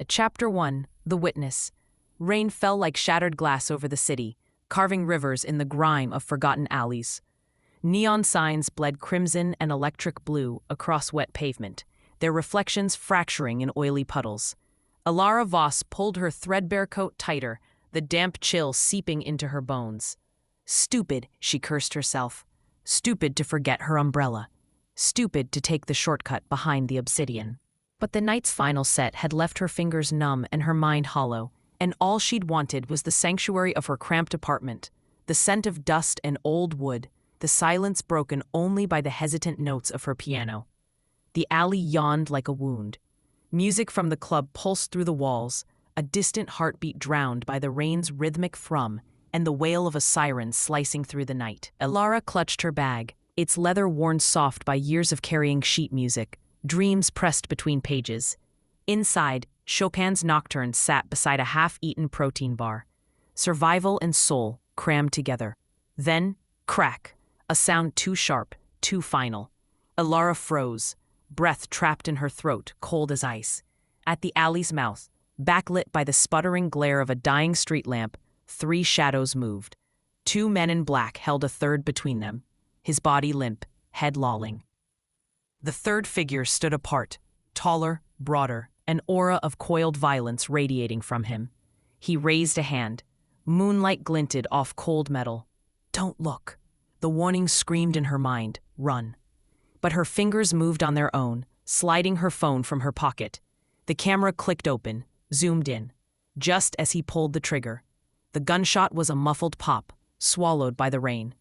Chapter 1. The Witness. Rain fell like shattered glass over the city, carving rivers in the grime of forgotten alleys. Neon signs bled crimson and electric blue across wet pavement, their reflections fracturing in oily puddles. Alara Voss pulled her threadbare coat tighter, the damp chill seeping into her bones. Stupid, she cursed herself. Stupid to forget her umbrella. Stupid to take the shortcut behind the obsidian. But the night's final set had left her fingers numb and her mind hollow, and all she'd wanted was the sanctuary of her cramped apartment, the scent of dust and old wood, the silence broken only by the hesitant notes of her piano. The alley yawned like a wound. Music from the club pulsed through the walls, a distant heartbeat drowned by the rain's rhythmic thrum and the wail of a siren slicing through the night. Alara clutched her bag, its leather worn soft by years of carrying sheet music, dreams pressed between pages. Inside, Chopin's Nocturne sat beside a half-eaten protein bar. Survival and soul crammed together. Then, crack, a sound too sharp, too final. Alara froze, breath trapped in her throat, cold as ice. At the alley's mouth, backlit by the sputtering glare of a dying street lamp, 3 shadows moved. 2 men in black held a third between them, his body limp, head lolling. The third figure stood apart, taller, broader, an aura of coiled violence radiating from him. He raised a hand. Moonlight glinted off cold metal. "Don't look." The warning screamed in her mind, "Run." But her fingers moved on their own, sliding her phone from her pocket. The camera clicked open, zoomed in. Just as he pulled the trigger, the gunshot was a muffled pop, swallowed by the rain.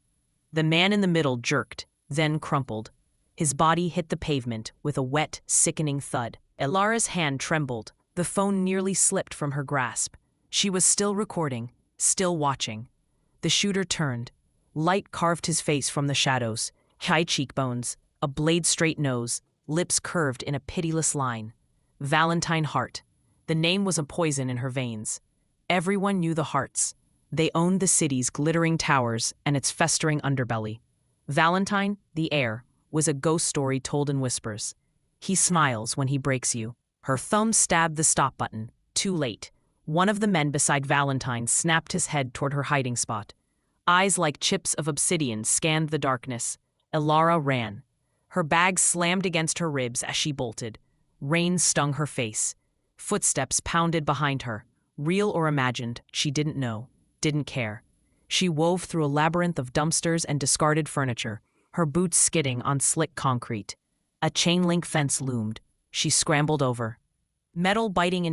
The man in the middle jerked, then crumpled. His body hit the pavement with a wet, sickening thud. Alara's hand trembled. The phone nearly slipped from her grasp. She was still recording, still watching. The shooter turned. Light carved his face from the shadows. High cheekbones, a blade-straight nose, lips curved in a pitiless line. Valentine Hart. The name was a poison in her veins. Everyone knew the Harts. They owned the city's glittering towers and its festering underbelly. Valentine, the heir, was a ghost story told in whispers. He smiles when he breaks you. Her thumb stabbed the stop button. Too late. One of the men beside Valentine snapped his head toward her hiding spot. Eyes like chips of obsidian scanned the darkness. Alara ran. Her bag slammed against her ribs as she bolted. Rain stung her face. Footsteps pounded behind her. Real or imagined, she didn't know, didn't care. She wove through a labyrinth of dumpsters and discarded furniture, her boots skidding on slick concrete. A chain-link fence loomed. She scrambled over. Metal biting into